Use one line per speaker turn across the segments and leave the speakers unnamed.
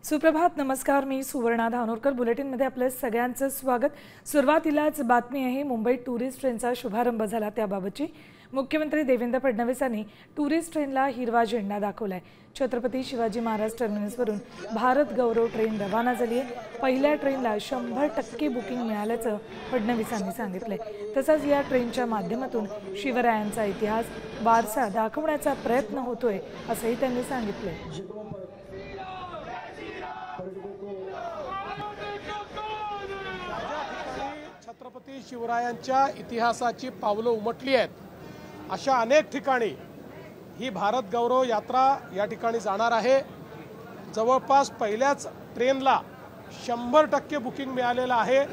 सुप्रभात, नमस्कार. मी सुवर्णा धानोरकर. बुलेटिनमध्ये आपलं सगळ्यांचं स्वागत. सुरुवातीलाच बातमी आहे मुंबई टुरिस्ट ट्रेनचा शुभारंभ झाला त्याबाबतची. मुख्यमंत्री देवेंद्र फडणवीसांनी टुरिस्ट ट्रेनला हिरवा झेंडा दाखवलाय. छत्रपती शिवाजी महाराज टर्मिनसवरून भारत गौरव ट्रेन रवाना झाली आहे. पहिल्या ट्रेनला 100% बुकिंग मिळाल्याचं फडणवीसांनी सांगितलंय. तसंच या ट्रेनच्या माध्यमातून शिवरायांचा इतिहास वारसा दाखवण्याचा प्रयत्न होतोय असंही त्यांनी सांगितलंय.
छत्रपती शिवरायांच्या इतिहासाची पावलं उमटली आहेत. अशा अनेक ठिकाणी ही भारत गौरव यात्रा या ठिकाणी जाणार आहे. जवळपास पहिल्याच ट्रेनला 100% बुकिंग मिळालेलं आहे.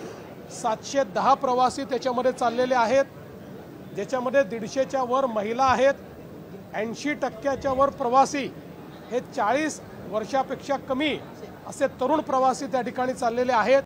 710 प्रवासी त्याच्यामध्ये चाललेले आहेत, ज्याच्यामध्ये 150च्या वर महिला आहेत. 80%च्या वर प्रवासी हे 40 वर्षापेक्षा कमी असे तरुण प्रवासी त्या ठिकाणी चाललेले आहेत.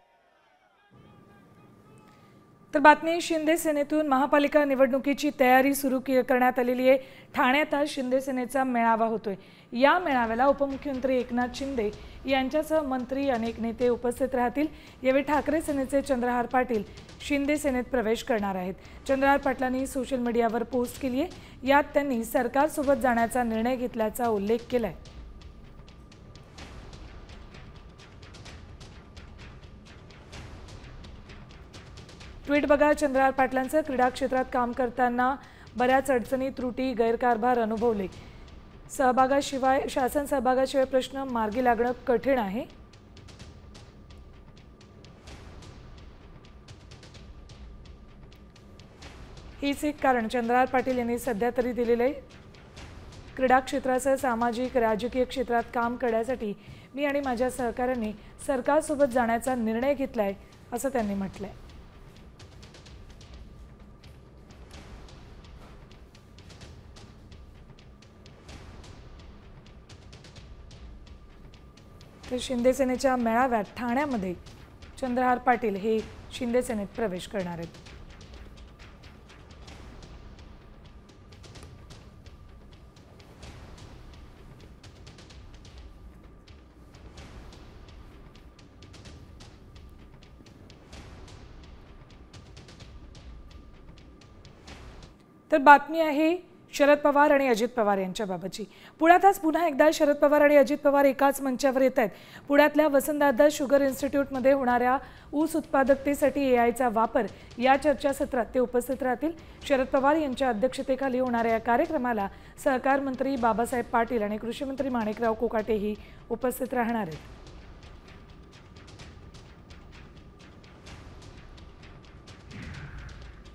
तर बातमी शिंदे सेनेतून महापालिका निवडणुकीची तयारी सुरू करण्यात आलेली आहे. ठाण्यात आज शिंदे सेनेचा मेळावा होतोय. या मेळाव्याला उपमुख्यमंत्री एकनाथ शिंदे यांच्यासह मंत्री अनेक नेते उपस्थित राहतील. यावेळी ठाकरे सेनेचे चंद्रहार पाटील शिंदे सेनेत प्रवेश करणार आहेत. चंद्रहार पाटलांनी सोशल मीडियावर पोस्ट केली आहे. यात त्यांनी सरकारसोबत जाण्याचा निर्णय घेतल्याचा उल्लेख केलाय. ट्विट बघा. चंद्रहार पाटलांचं क्रीडा क्षेत्रात काम करताना बऱ्याच अडचणी, त्रुटी, गैरकारभार अनुभवले. शासन सहभागाशिवाय प्रश्न मार्गी लागणं कठीण आहे. हीच एक कारण चंद्रहार पाटील यांनी सध्या तरी दिलेले. क्रीडा क्षेत्रासह सामाजिक राजकीय क्षेत्रात काम करण्यासाठी मी आणि माझ्या सहकाऱ्यांनी सरकारसोबत जाण्याचा निर्णय घेतलाय असं त्यांनी म्हटलंय. तर शिंदे सेनेच्या मेळाव्यात ठाण्यामध्ये चंद्रहार पाटील हे शिंदे सेनेत प्रवेश करणार आहेत. तर बातमी आहे शरद पवार आणि अजित पवार यांच्याबाबतची. पुण्यात आज पुन्हा एकदा शरद पवार आणि अजित पवार एकाच मंचावर येत आहेत. पुण्यातल्या वसंतदादा शुगर इन्स्टिट्यूटमध्ये होणाऱ्या ऊस उत्पादकतेसाठी एआयचा वापर या चर्चासत्रात ते उपस्थित राहतील. शरद पवार यांच्या अध्यक्षतेखाली होणाऱ्या या कार्यक्रमाला सहकार मंत्री बाबासाहेब पाटील आणि कृषी मंत्री माणिकराव कोकाटेही उपस्थित राहणार आहेत.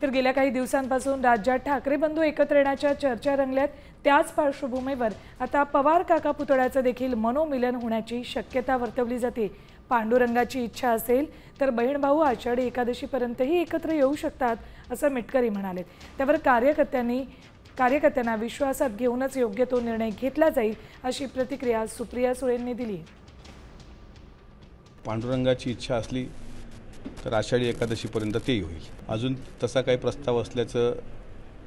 तर गेल्या काही दिवसांपासून राज्यात ठाकरे बंधू एकत्र येण्याच्या चर्चा रंगल्यात. त्याच पार्श्वभूमीवर आता पवार काका पुतळ्याचं देखील मनोमिलन होण्याची शक्यता वर्तवली जाते. पांडुरंगाची इच्छा असेल तर बहीण भाऊ आषाढी एकादशीपर्यंतही एकत्र येऊ शकतात असं मिटकरी म्हणाले. त्यावर कार्यकर्त्यांना विश्वासात घेऊनच योग्य तो निर्णय घेतला जाईल अशी प्रतिक्रिया सुप्रिया सुळेंनी दिली.
पांडुरंगाची इच्छा असली तर आषाढी एकादशीपर्यंत ते होईल. अजून तसा काही प्रस्ताव असल्याचं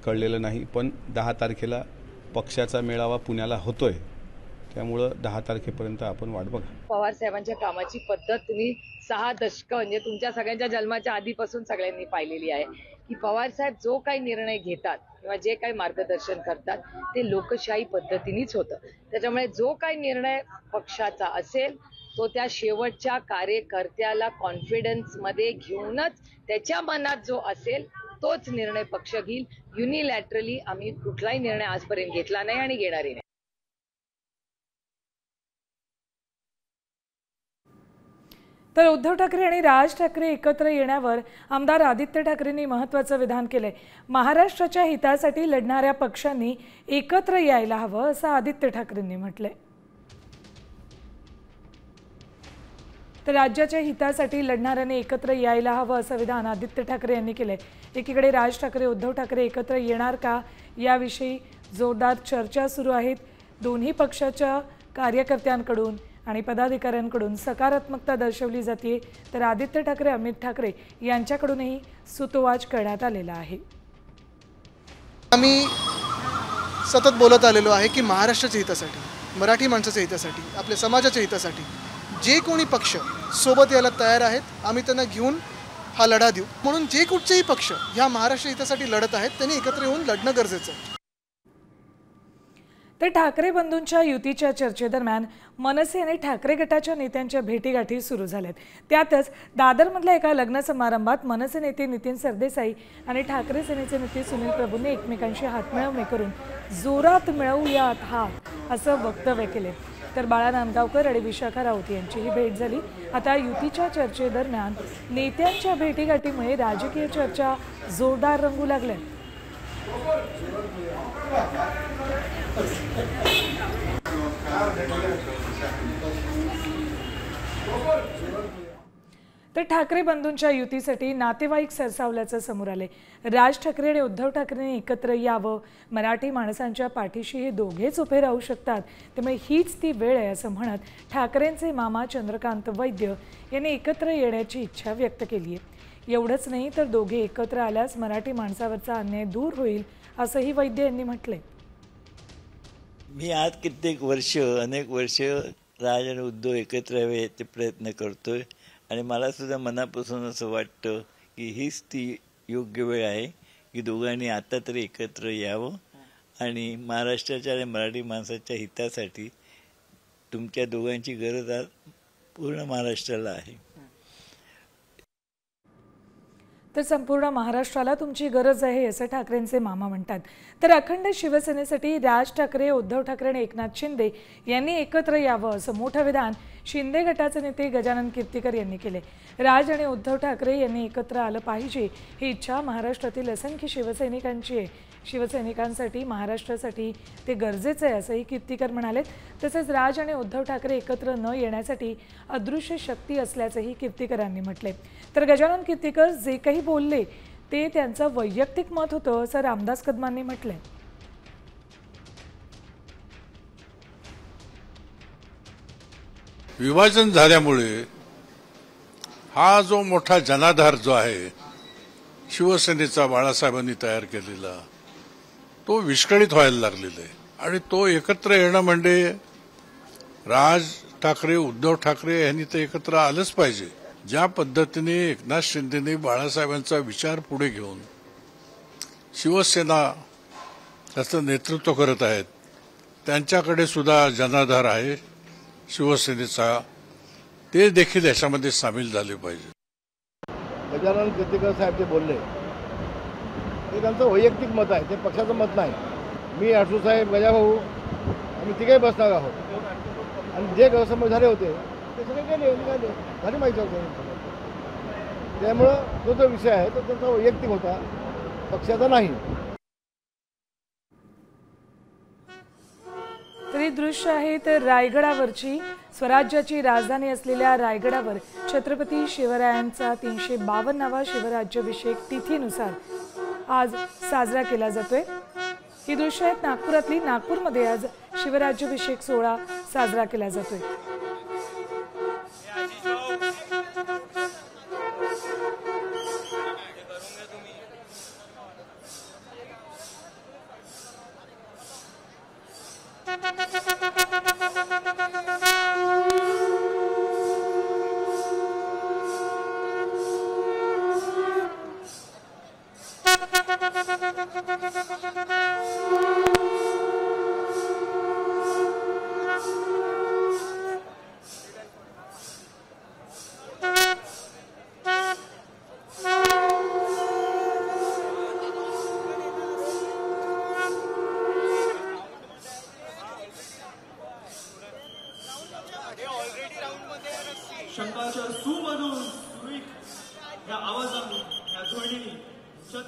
कळलेलं नाही, पण 10 तारखेला पक्षाचा मेळावा पुण्याला होतोय, त्यामुळं 10 तारखेपर्यंत आपण वाट बघा.
पवार साहेबांच्या कामाची पद्धत तुम्ही 6 दशकं म्हणजे तुमच्या सगळ्यांच्या जन्माच्या आधीपासून सगळ्यांनी पाहिलेली आहे की पवार साहेब जो काही निर्णय घेतात किंवा जे काही मार्गदर्शन करतात ते लोकशाही पद्धतीनेच होतं. त्याच्यामुळे जो काही निर्णय पक्षाचा असेल तो त्या शेवटच्या कार्यकर्त्याला कॉन्फिडन्स मध्ये घेऊनच त्याच्या मनात जो असेल तोच निर्णय पक्ष घेईल. युनिलॅटरली आम्ही कुठलाही निर्णय आजपर्यंत घेतला नाही आणि घेणारही नाही.
तर उद्धव ठाकरे आणि राज ठाकरे एकत्र येण्यावर आमदार आदित्य ठाकरेंनी महत्त्वाचं विधान केलंय. महाराष्ट्राच्या हितासाठी लढणाऱ्या पक्षांनी एकत्र यायला हवं असं आदित्य ठाकरेंनी म्हटलंय. तर राज्याच्या हितासाठी लढणाऱ्यांनी एकत्र यायला हवं असं विधान आदित्य ठाकरे यांनी केलंय. एकीकडे राज ठाकरे उद्धव ठाकरे एकत्र येणार का याविषयी जोरदार चर्चा सुरू आहेत. दोन्ही पक्षाच्या कार्यकर्त्यांकडून आणि पदाधिकाऱ्यांकडून सकारात्मकता दर्शवली जाते. तर आदित्य ठाकरे अमित ठाकरे यांच्याकडूनही सुतोवाच करण्यात आलेला आहे.
आम्ही सतत बोलत आलेलो आहे की महाराष्ट्राच्या हितासाठी, मराठी माणसाच्या हितासाठी, आपल्या समाजाच्या हितासाठी जे कोणी पक्ष सोबत यायला तयार आहेत आम्ही त्यांना घेऊन हा लढा देऊ. म्हणून जे कुठचेही पक्ष ह्या महाराष्ट्र हितासाठी लढत आहेत त्यांनी एकत्र येऊन लढणं गरजेचं आहे.
तर ठाकरे बंधूंच्या युतीच्या चर्चेदरम्यान मनसे आणि ठाकरे गटाच्या नेत्यांच्या भेटीगाठी सुरू झाल्यात. त्यातच दादरमधल्या एका लग्न समारंभात मनसे नेते नितीन सरदेसाई आणि ठाकरे सेनेचे नेते सुनील प्रभूंनी एकमेकांशी हातमिळवणी करून जोरात मिळवूयात हात असं वक्तव्य केले. तर बाळा नांदगावकर आणि विशाखा राऊत यांचीही भेट झाली. आता युतीच्या चर्चेदरम्यान नेत्यांच्या भेटीगाठीमुळे राजकीय चर्चा जोरदार रंगू लागल्या. तर ठाकरे बंधूंच्या युतीसाठी नातेवाईक सरसावल्याचं समोर आले. राज ठाकरे आणि उद्धव ठाकरेंनी एकत्र यावं, मराठी माणसांच्या पाठीशी हे दोघेच उभे राहू शकतात, त्यामुळे हीच ती वेळ आहे असं म्हणत ठाकरेंचे मामा चंद्रकांत वैद्य यांनी एकत्र येण्याची इच्छा व्यक्त केली आहे. एवढंच नाही तर दोघे एकत्र आल्यास मराठी माणसावरचा अन्याय दूर होईल असंही वैद्य यांनी म्हटलंय.
मी आज अनेक वर्ष राज आणि उद्धव एकत्र यावे ते प्रयत्न करतोय आणि मला सुद्धा मनापासून असं वाटतं की हीच ती योग्य वेळ आहे की दोघांनी आता तरी एकत्र यावं आणि महाराष्ट्राच्या आणि मराठी माणसाच्या हितासाठी तुमच्या दोघांची गरज आज पूर्ण महाराष्ट्राला आहे.
तर संपूर्ण महाराष्ट्राला तुमची गरज आहे असं ठाकरेंचे मामा म्हणतात. तर अखंड शिवसेनेसाठी राज ठाकरे, उद्धव ठाकरे आणि एकनाथ शिंदे यांनी एकत्र यावं असं मोठं विधान शिंदे गटाचे नेते गजानन कीर्तीकर यांनी केले. राज आणि उद्धव ठाकरे यांनी एकत्र आलं पाहिजे ही इच्छा महाराष्ट्रातील असंख्य शिवसैनिकांची आहे. शिवसैनिकांसाठी, महाराष्ट्रासाठी ते गरजेचं आहे असंही कीर्तीकर म्हणाले. तसंच राज आणि उद्धव ठाकरे एकत्र न येण्यासाठी अदृश्य शक्ती असल्याचंही कीर्तीकरांनी म्हटले. तर गजानन कीर्तीकर जे काही बोलले ते त्यांचं वैयक्तिक मत होतं असं रामदास कदमांनी म्हटलंय.
विभाजन झाल्यामुळे हा जो मोठा जनाधार जो आहे शिवसेनेचा बाळासाहेबांनी तयार केलेला तो विस्कळीत व्हायला लागलेला आहे आणि तो एकत्र येणं म्हणजे राज ठाकरे, उद्धव ठाकरे यांनी तर एकत्र आलंच पाहिजे. ज्या पद्धतीने एकनाथ शिंदेने बाळासाहेबांचा विचार पुढे घेऊन शिवसेना त्याचं नेतृत्व करत आहेत त्यांच्याकडे सुद्धा जनाधार आहे शिवसेनेचा, ते देखील याच्यामध्ये सामील झाले पाहिजे.
गजानन कीर्तीकर साहेब जे बोलले ते त्यांचं वैयक्तिक मत आहे, ते पक्षाचं मत नाही. मी आठू साहेब, गजाभाऊ आम्ही तिघे बसणार आहोत आणि जे गैरसमज झाले होते ते सगळे गेले निघाले, झाली माहिती होतं. त्यामुळं तो जो विषय आहे तो त्यांचा वैयक्तिक होता, पक्षाचा नाही.
तरी दृश्य आहे तर रायगडावरची स्वराज्याची राजधानी असलेल्या रायगडावर छत्रपती शिवरायांचा 352वा शिवराज्याभिषेक तिथीनुसार आज साजरा केला जातोय. ही दृश्य आहेत नागपुरातली. नागपूरमध्ये आज शिवराज्याभिषेक सोहळा साजरा केला जातोय.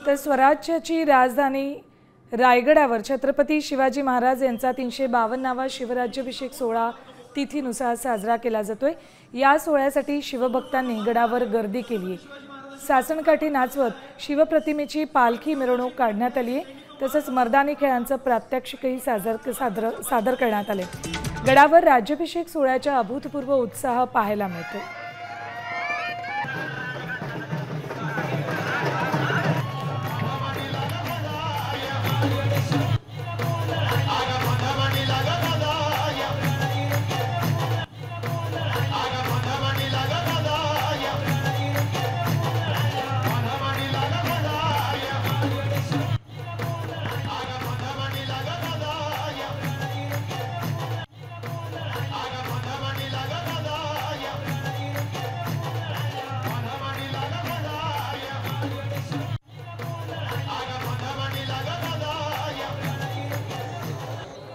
तर स्वराज्याची राजधानी रायगडावर छत्रपती शिवाजी महाराज यांचा 352वा शिवराज्याभिषेक सोहळा तिथीनुसार साजरा केला जातोय. या सोहळ्यासाठी शिवभक्तांनी गडावर गर्दी केली आहे. सासणकाठी नाचवत शिवप्रतिमेची पालखी मिरवणूक काढण्यात आली आहे. तसंच मर्दानी खेळांचं प्रात्यक्षिकही सादर करण्यात आले. गडावर राज्याभिषेक सोहळ्याचा अभूतपूर्व उत्साह पाहायला मिळतो.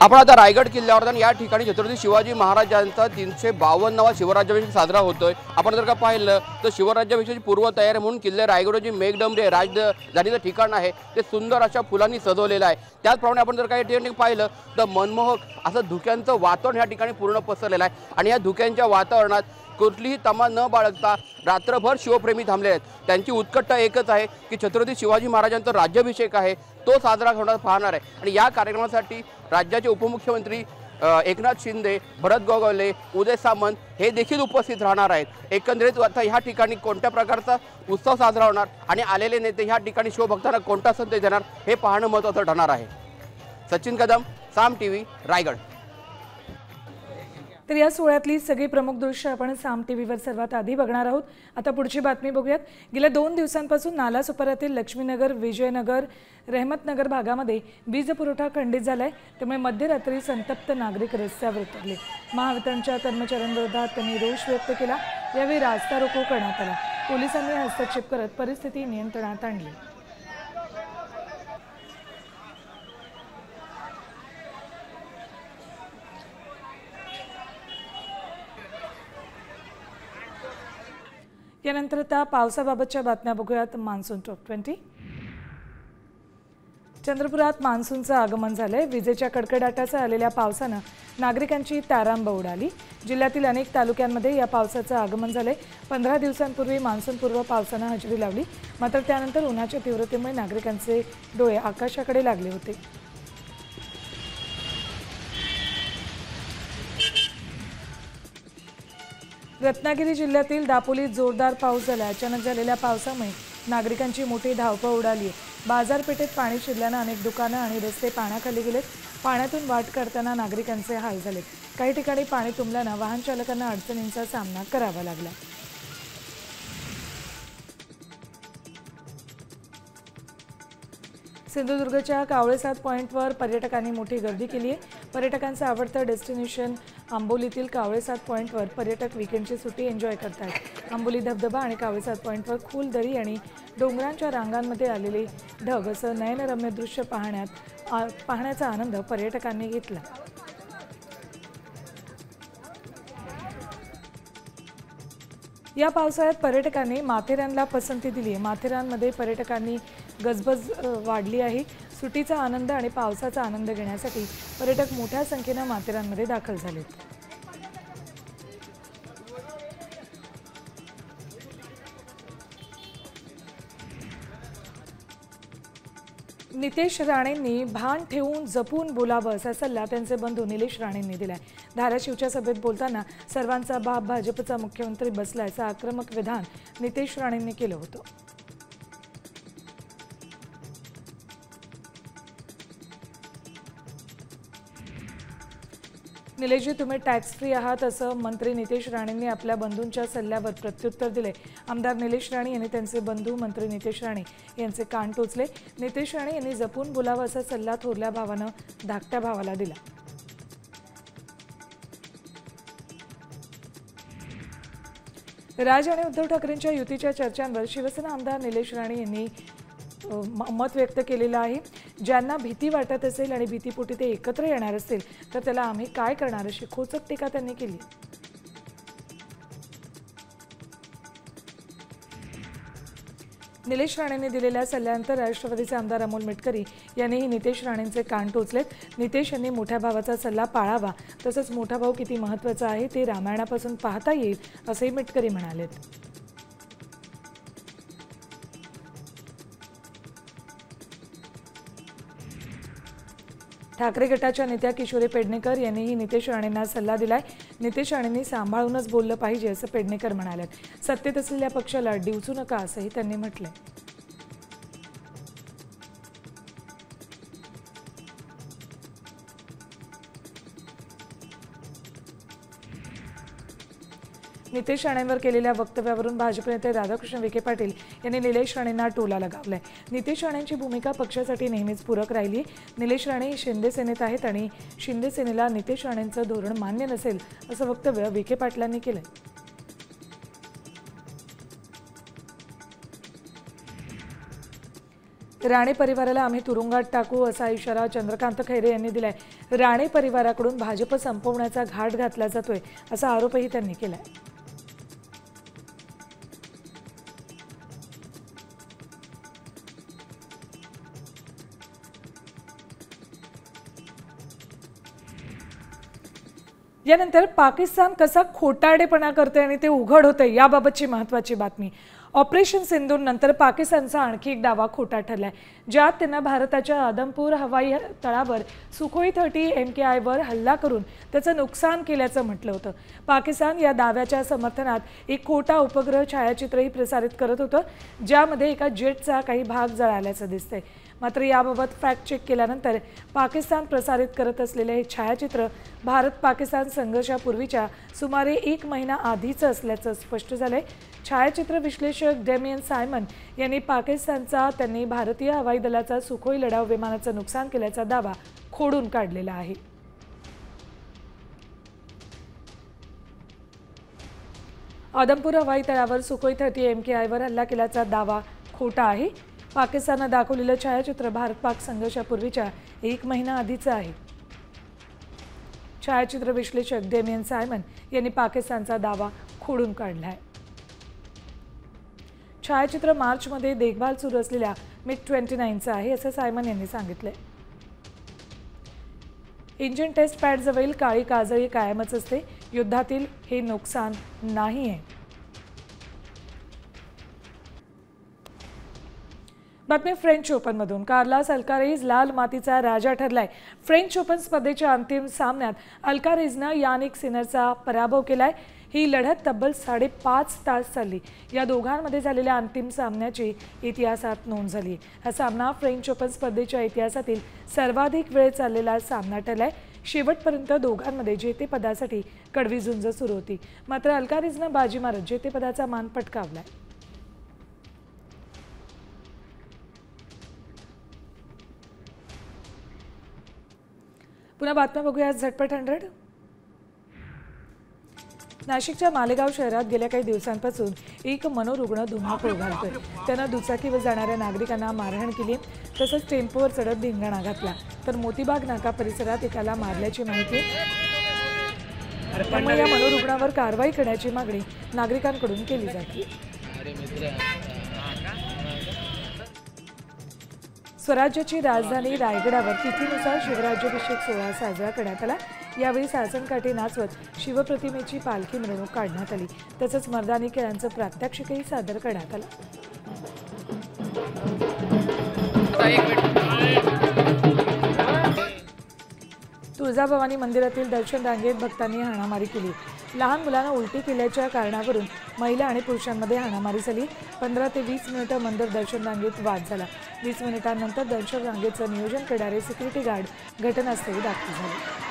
आपण आता रायगड किल्ल्यावर या ठिकाणी छत्रपती शिवाजी महाराजांचा 352वा शिवराज्याभिषेक साजरा होतोय। आपण जर का पाहिलं तर शिवराज्याभिषेकाची पूर्वतयारी म्हणून किल्ले रायगडची मेघडंबरी राजधानीचं ठिकाण आहे ते सुंदर अशा फुलांनी सजवलेलं आहे। त्याचप्रमाणे आपण जर का या ठिकाणी पाहिलं तर मनमोहक असं धुक्यांचं वातावरण या ठिकाणी पूर्ण पसरलेलं आहे आणि या धुक्यांच्या वातावरणात कुठलीही तमा न बाळगता रात्रभर शिवप्रेमी थांबले आहेत। त्यांची उत्कटता एकच आहे की छत्रपती शिवाजी महाराजांचा राज्याभिषेक आहे तो साजरा होणार पाहणार आहे आणि या कार्यक्रमासाठी राज्याचे उपमुख्यमंत्री एकनाथ शिंदे, भरत गोगावले, उदय सामंत हे देखील उपस्थित राहणार आहेत। एकंदरीत आता ह्या ठिकाणी कोणत्या प्रकारचा उत्सव साजरा होणार आणि आलेले नेते ह्या ठिकाणी शिवभक्तांना कोणता संदेश देणार हे पाहणं महत्त्वाचं ठरणार आहे। सचिन कदम, साम टीव्ही, रायगड।
तर या सोहळ्यातली सगळी प्रमुख दृश्य आपण साम टीव्हीवर सर्वात आधी बघणार आहोत। आता पुढची बातमी बघूयात। गेल्या 2 दिवसांपासून नालासोपाऱ्यातील लक्ष्मीनगर, विजयनगर, रहमतनगर भागामध्ये वीज पुरवठा खंडित झालाय, त्यामुळे मध्यरात्री संतप्त नागरिक रस्त्यावर उतरले। महावितरणच्या कर्मचाऱ्यांविरोधात त्यांनी रोष व्यक्त केला। यावेळी रास्ता रोको करण्यात आला। पोलिसांनी हस्तक्षेप करत परिस्थिती नियंत्रणात आणली। यानंतर आता पावसाबाबतच्या बातम्या बघूयात। Monsoon top 20। चंद्रपुरात मान्सूनचं आगमन झालंय। विजेच्या कडकडाटासह आलेल्या पावसानं नागरिकांची तारांब उडाली। जिल्ह्यातील अनेक तालुक्यांमध्ये या पावसाचं आगमन झालंय। 15 दिवसांपूर्वी मान्सूनपूर्व पावसानं हजेरी लावली, मात्र त्यानंतर उन्हाच्या तीव्रतेमुळे नागरिकांचे डोळे आकाशाकडे लागले होते। रत्नागिरी जिल्ह्यातील दापोलीत जोरदार पाऊस झाला। अचानक झालेल्या पावसामुळे नागरिकांची मोठी धावपळ उडाली आहे। बाजारपेठेत पाणी शिरल्यानं अनेक दुकानं आणि रस्ते पाण्याखाली गेलेत। पाण्यातून वाट करताना नागरिकांचे हाल झाले। काही ठिकाणी पाणी तुंबल्यानं वाहन चालकांना अडचणींचा सामना करावा लागला। सिंधुदुर्गच्या कावळेसाद पॉइंटवर पर्यटकांनी मोठी गर्दी केली आहे। पर्यटकांचं आवडतं डेस्टिनेशन आंबोलीतील कावळेसाद पॉइंटवर पर्यटक वीकेंडची सुट्टी एन्जॉय करतात। आंबोली धबधबा आणि कावळेसाद पॉइंटवर खोल दरी आणि डोंगरांच्या रांगांमध्ये आलेले ढग असं नयनरम्य दृश्य पाहण्याचा आनंद पर्यटकांनी घेतला। या पावसाळ्यात पर्यटकांनी माथेरानला पसंती दिली आहे। माथेरानमध्ये पर्यटकांनी गजबज वाढली आहे। सुट्टीचा आनंद आणि पावसाचा आनंद घेण्यासाठी पर्यटक मोठ्या संख्येने माथेरानमध्ये दाखल झालेत। नितेश राणेंनी भान ठेवून जपून बोलावं असा सल्ला त्यांचे बंधू निलेश राणेंनी दिलाय। धाराशिवच्या सभेत बोलताना सर्वांचा बाप भाजपचा मुख्यमंत्री बसलायचं आक्रमक विधान नितेश राणेंनी केलं होतं। निलेशजी, तुम्ही टॅक्स फ्री आहात असं मंत्री नितेश राणेंनी आपल्या बंधूंच्या सल्ल्यावर प्रत्युत्तर दिले। आमदार निलेश राणे यांनी त्यांचे बंधू मंत्री नितेश राणे यांचे कान टोचले। नितेश राणे यांनी जपून बोलावं असा सल्ला थोरल्या भावानं धाकट्या भावाला दिला। राज आणि उद्धव ठाकरेंच्या युतीच्या चर्चांवर शिवसेना आमदार निलेश राणे यांनी मत व्यक्त केलेलं आहे। ज्यांना भीती वाटत असेल आणि भीतीपोटी ते एकत्र येणार असतील तर त्याला आम्ही काय करणार अशी खोचक टीका त्यांनी केली। निलेश राणेंनी दिलेल्या सल्ल्यानंतर राष्ट्रवादीचे आमदार अमोल मिटकरी यांनीही नितेश राणेंचे कान टोचलेत। नितेश यांनी मोठ्या भावाचा सल्ला पाळावा, तसंच मोठा भाऊ किती महत्त्वाचा आहे ते रामायणापासून पाहता येईल असंही मिटकरी म्हणालेत। ठाकरे गटाच्या नेत्या किशोरी पेडणेकर यांनीही नितेश राणेंना सल्ला दिलाय। नितेश राणेंनी सांभाळूनच बोललं पाहिजे असं पेडणेकर म्हणालेत। सत्तेत असलेल्या पक्षाला डिवचू नका असंही त्यांनी म्हटलंय। नितेश राणेंवर केलेल्या वक्तव्यावरून भाजप नेते राधाकृष्ण विखे पाटील यांनी निलेश राणेंना टोला लगावलाय। नितेश राणेंची भूमिका पक्षासाठी नेहमीच पूरक राहिली। निलेश राणे शिंदे सेनेत आहेत आणि शिंदे सेनेला नितेश राणेंचं धोरण मान्य नसेल असं वक्तव्य विखे पाटलांनी केलंय। राणे परिवाराला आम्ही तुरुंगात टाकू असा इशारा चंद्रकांत खैरे यांनी दिलाय। राणे परिवाराकडून भाजप संपवण्याचा घाट घातला जातोय असा आरोपही त्यांनी केलाय. यानंतर पाकिस्तान कसा खोटारडेपणा करते आणि ते उघड होते याबाबतची महत्त्वाची बातमी. ऑपरेशन सिंधूर नंतर पाकिस्तानचा आणखी एक दावा खोटा ठरलाय, ज्यात त्यांना भारताच्या आदमपूर हवाई तळावर सुखोई 30 MKIवर हल्ला करून त्याचं नुकसान केल्याचं म्हटलं होतं. पाकिस्तान या दाव्याच्या समर्थनात एक खोटा उपग्रह छायाचित्रही प्रसारित करत होतं, ज्यामध्ये एका जेटचा काही भाग जळाल्याचं दिसतंय. मात्र याबाबत फॅक्ट चेक केल्यानंतर पाकिस्तान प्रसारित करत असलेले हे छायाचित्र भारत पाकिस्तान संघर्षापूर्वीच्या सुमारे 1 महिना आधीचं असल्याचं स्पष्ट झालंय. छायाचित्र विश्लेषक डेमियन सायमन यांनी पाकिस्तानचा त्यांनी भारतीय हवाई दलाचा सुखोई लढाऊ विमानाचं नुकसान केल्याचा दावा खोडून काढलेला आहे. आदमपूर हवाई तळावर सुखोई 30 MKIवर हल्ला केल्याचा दावा खोटा आहे. पाकिस्तानने दाखवलेलं छायाचित्र भारत पाक संघर्षापूर्वीच्या 1 महिना आधीचं आहे. छायाचित्र विश्लेषक डेमियन सायमन यांनी पाकिस्तानचा दावा खोडून काढला आहे. छायाचित्र मार्चमध्ये देखभाल सुरू असलेल्या MiG-29चं आहे असं सायमन यांनी सांगितलंय. इंजिन टेस्ट पॅडजवळील काळी काजळी कायमच असते. युद्धातील हे नुकसान नाही आहे. बातमी फ्रेंच ओपनमधून. कार्लोस अल्काराज लाल मातीचा राजा ठरलाय. फ्रेंच ओपन स्पर्धेच्या अंतिम सामन्यात अल्काराजनं यानिक सिनरचा पराभव केलाय. ही लढत तब्बल 5.5 तास चालली. या दोघांमध्ये झालेल्या अंतिम सामन्याची इतिहासात नोंद झाली. हा सामना फ्रेंच ओपन स्पर्धेच्या इतिहासातील सर्वाधिक वेळ चाललेला सामना ठरलाय. शेवटपर्यंत दोघांमध्ये जेतेपदासाठी कडवी झुंज सुरू होती. मात्र अल्काराजनं बाजी मारत जेतेपदाचा मान पटकावलाय. पुन्हा बातम्या बघूया झटपट 100. नाशिकच्या मालेगाव शहरात गेल्या काही दिवसांपासून एक मनोरुग्ण धुमाकूळ घालतोय. त्यानं दुचाकीवर जाणाऱ्या नागरिकांना मारहाण केली, तसंच टेम्पोवर चढत धिंगाणा घातला. तर मोतीबाग नाका परिसरात एकाला मारल्याची माहिती. त्यामुळे या मनोरुग्णावर कारवाई करण्याची मागणी नागरिकांकडून केली जाते. स्वराज्याची राजधानी रायगडावर तिथीनुसार शिवराज्याभिषेक सोहळा साजरा करण्यात आला. यावेळी सासनकाठी नाचवत शिवप्रतिमेची पालखी मिरवणूक काढण्यात आली. तसंच मर्दानी खेळांचं प्रात्यक्षिकही सादर करण्यात आलं. तुळजाभवानी मंदिरातील दर्शन रांगेत भक्तांनी हाणामारी केली. लहान मुलांना उलटी केल्याच्या कारणावरून महिला आणि पुरुषांमध्ये हाणामारी झाली. 15 ते 20 मिनिटं मंदिर दर्शन रांगेत वाद झाला. 20 मिनिटांनंतर दर्शन रांगेचं नियोजन करणारे सिक्युरिटी गार्ड घटनास्थळी दाखल झाले.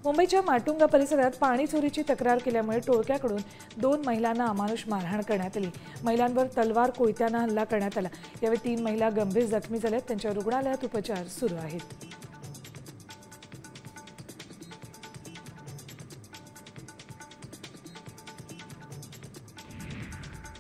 मुंबईच्या माटुंगा परिसरात पाणी चोरीची तक्रार केल्यामुळे टोळक्याकडून 2 महिलांना अमानुष मारहाण करण्यात आली. महिलांवर तलवार कोयत्यानं हल्ला करण्यात आला. यावेळी 3 महिला गंभीर जखमी झाल्यात. त्यांच्या रुग्णालयात उपचार सुरू आहेत.